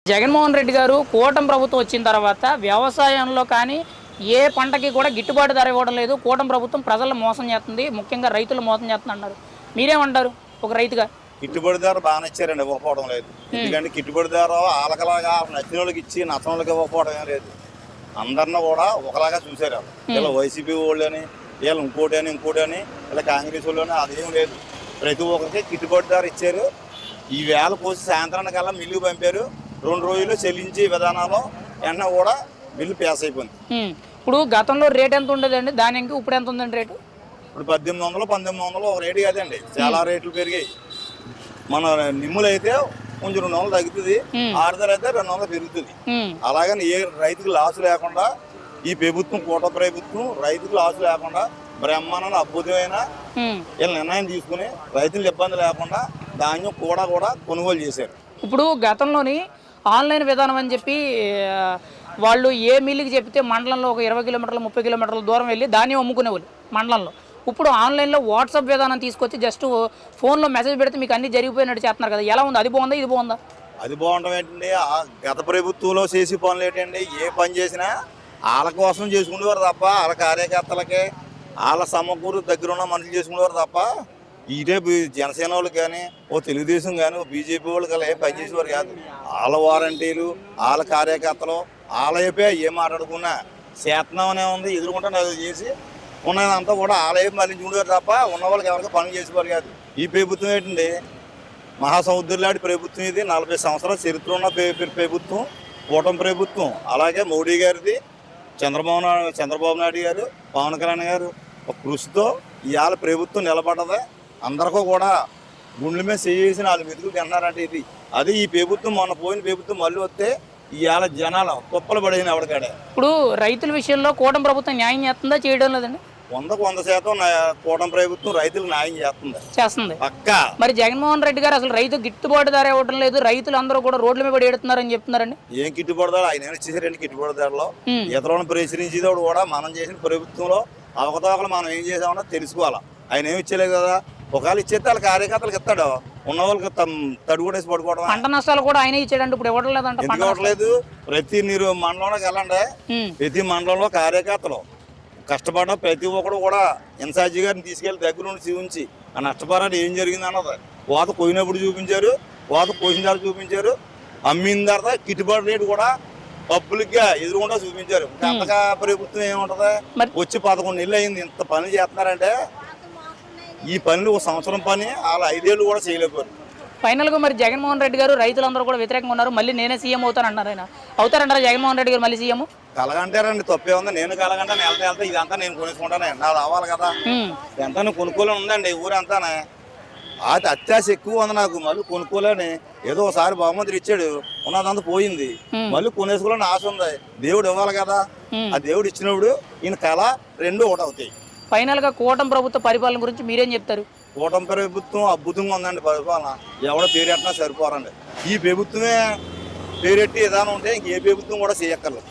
జగన్మోహన్ రెడ్డి గారు కూటమి ప్రభుత్వం వచ్చిన తర్వాత వ్యవసాయంలో కానీ ఏ పంటకి కూడా గిట్టుబాటు ధర ఇవ్వడం లేదు. కూటమి ప్రభుత్వం ప్రజలను మోసం చేస్తుంది, ముఖ్యంగా రైతులు మోసం చేస్తుంది అన్నారు. మీరేమంటారు ఒక రైతుగా? గిట్టుబడి ధర బాగానే ఇచ్చారండి, ఇవ్వకపోవడం లేదు. ఎందుకంటే గిట్టుబడి ధర వాళ్ళకలాగా నచ్చిన వాళ్ళకి ఇచ్చి నచ్చిన వాళ్ళకి ఇవ్వకపోవడం ఏం లేదు. అందరిని కూడా ఒకలాగా చూశారు. ఇలా వైసీపీ వాళ్ళని, వీళ్ళు ఇంకోటి అని ఇలా కాంగ్రెస్ వాళ్ళని అదేం లేదు. ప్రతి ఒక్కరికి గిట్టుబడి ధర ఇచ్చారు. ఈ వేళ పోసి సాయంత్రానికల్లా మిల్లు పంపారు. 2 రోజులు చెల్లించే విధానాలు వెంటనే కూడా బిల్లు పాస్ అయిపోయింది. ఇప్పుడు గతంలో రేట్ ఎంత ఉండేదండి దానికి, ఇప్పుడు ఎంత ఉందండి రేటు? ఇప్పుడు 1800 ఒక రేటు కాదండి, చాలా రేట్లు పెరిగాయి. మన నిమ్ములు అయితే కొంచెం 200 తగ్గుతుంది, ఆరుదర అయితే 200 పెరుగుతుంది. అలాగని ఏ రైతుకు లాసు లేకుండా ఈ ప్రభుత్వం, కూటమి ప్రభుత్వం రైతుకు లాసు లేకుండా బ్రహ్మాండ అద్భుతమైన వీళ్ళ నిర్ణయం తీసుకుని రైతులకు ఇబ్బంది లేకుండా ధాన్యం కూడా కొనుగోలు చేశారు. ఇప్పుడు గతంలోని ఆన్లైన్ విధానం అని చెప్పి వాళ్ళు ఏ మిల్లుకి చెప్తే మండలంలో ఒక 20 కిలోమీటర్లు 30 కిలోమీటర్ల దూరం వెళ్ళి ధాన్యం అమ్ముకునేవాళ్ళు మండలంలో. ఇప్పుడు ఆన్లైన్లో వాట్సాప్ విధానం తీసుకొచ్చి జస్ట్ ఫోన్లో మెసేజ్ పెడితే మీకు అన్ని జరిగిపోయినట్టు చేస్తున్నారు కదా, ఎలా ఉంది? అది బాగుందా, ఇది బాగుందా? అది బాగుంటాం ఏంటండి, గత ప్రభుత్వంలో చేసే పనులు ఏంటండి, ఏ పని చేసినా వాళ్ళ కోసం చేసుకునేవారు తప్ప, వాళ్ళ కార్యకర్తలకే వాళ్ళ సమకూరు దగ్గర ఉన్న మనుషులు చేసుకునేవారు తప్ప ఇదే జనసేన వాళ్ళు కానీ, ఓ తెలుగుదేశం కానీ, ఓ బీజేపీ వాళ్ళు కానీ ఏం పనిచేసేవారు కాదు. వాళ్ళ వారంటీలు, వాళ్ళ కార్యకర్తలు వాళ్ళ వైపే ఏం మాట్లాడుకున్నా శాతనం అనే ఉంది, ఎదుర్కొంటే అది చేసి ఉన్నదంతా కూడా వాళ్ళ వైపు మళ్ళీ చూడేవారు తప్ప ఉన్న వాళ్ళకి ఎవరికి పనులు చేసేవారు కాదు. ఈ ప్రభుత్వం ఏంటండి, మహాసముద్రులాంటి ప్రభుత్వం ఇది. 40 సంవత్సరాల చరిత్ర ఉన్న ప్రభుత్వం, కూటమి ప్రభుత్వం. అలాగే మోడీ గారిది, చంద్రబాబు నాయుడు గారు, పవన్ కళ్యాణ్ గారు ఒక కృషితో ఇవాళ ప్రభుత్వం నిలబడ్డదే. అందరికీ కూడా గుండెల మీద చేసి 4 మెతుకులు తిన్నారంటే ఇది. అది ఈ ప్రభుత్వం, మొన్న పోయిన ప్రభుత్వం మళ్ళీ వస్తే ఇవాళ జనాలు కుప్పలు పడేసిన ఎవరికాడే. ఇప్పుడు రైతుల విషయంలో కూటమి ప్రభుత్వం న్యాయం చేస్తుందా, చేయడం లేదండి? 100% కూటమి ప్రభుత్వం రైతులకు న్యాయం చేస్తుంది పక్కా. మరి జగన్మోహన్ రెడ్డి గారు అసలు రైతు గిట్టుబాటు ధర ఇవ్వడం లేదు, రైతులు అందరూ కూడా రోడ్ల మీద పడి ఏడుతున్నారని చెప్తున్నారండి. ఏం గిట్టుబాటు ధర? ఆయన ఇచ్చేసారండి గిట్టుబాటు ధరలో. ఇతరులను ప్రశ్నించేది కూడా మనం చేసిన ప్రభుత్వంలో అవకతవకలు మనం ఏం చేసామన్నా తెలుసుకోవాలా. ఆయన ఏమి ఇచ్చలేదు కదా, ఒకవేళ ఇచ్చేస్తే వాళ్ళ కార్యకర్తలకు ఇస్తాడు, ఉన్న వాళ్ళకి తడుగుడేసి పడుకోవడం. పంట నష్టాలు కూడా ఆయన ఇచ్చాడంటే ఇప్పుడు ఇవ్వట్లేదంట. ఎందుకు ఇవ్వట్లేదు? ప్రతి మండలంలోకి వెళ్ళండి, ప్రతి మండలంలో కార్యకర్తలు కష్టపడ్డ ప్రతి ఒక్కడు కూడా ఇన్ఛార్జి గారిని తీసుకెళ్లి దగ్గర నుండి చూపించి ఆ నష్టపరాలు ఏం జరిగింది అన్నది కోత పోయినప్పుడు చూపించారు, కోత పోసిన తర్వాత చూపించారు, అమ్మిన తర్వాత గిట్టుబాటు రేటు కూడా పబ్లిక్గా ఎదురుకుండా చూపించారు. అంతగా ప్రభుత్వం ఏముంటది, వచ్చి 11 నెలలు అయింది ఇంత పని చేస్తున్నారంటే. ఈ పనులు 1 సంవత్సరం పని వాళ్ళు 5 ఏళ్ళు కూడా చేయలేకపోయారు. ఫైనల్గా మరి జగన్మోహన్ రెడ్డి గారు రైతులందరూ కూడా వ్యతిరేకంగా ఉన్నారు, మళ్ళీ నేనే సీఎం అవుతానన్నారు. ఆయన అవుతారంటారా జగన్మోహన్ రెడ్డి గారు మళ్ళీ సీఎం? కలగంటారండి, తప్పే ఉంది. నేను కలగంటే నెలత ఇదంతా నేను కొనుక్కుంటానే, నాది అవ్వాలి కదా. ఎంత కొనుక్కోలేని ఉందండి ఊరంతానే. అది అత్యాశ ఎక్కువ ఉంది నాకు. మళ్ళీ కొనుక్కోలేని ఏదో ఒకసారి బహుమతులు ఇచ్చాడు, ఉన్నదంతా పోయింది. మళ్ళీ కొనేసుకోవాలని ఆశ ఉంది. దేవుడు ఇవ్వాలి కదా, ఆ దేవుడు ఇచ్చినప్పుడు ఈయన కళ 2 ఒకటి అవుతాయి. ఫైనల్ గా కూటమి ప్రభుత్వ పరిపాలన గురించి మీరేం చెప్తారు? కూటమి ప్రభుత్వం అద్భుతంగా ఉందండి పరిపాలన. ఎవడో పేరెట్టినా సరిపోరండి. ఈ ప్రభుత్వమే పేరెట్టి విధానం ఉంటే ఇంకే ప్రభుత్వం కూడా చేయక్కర్లేదు.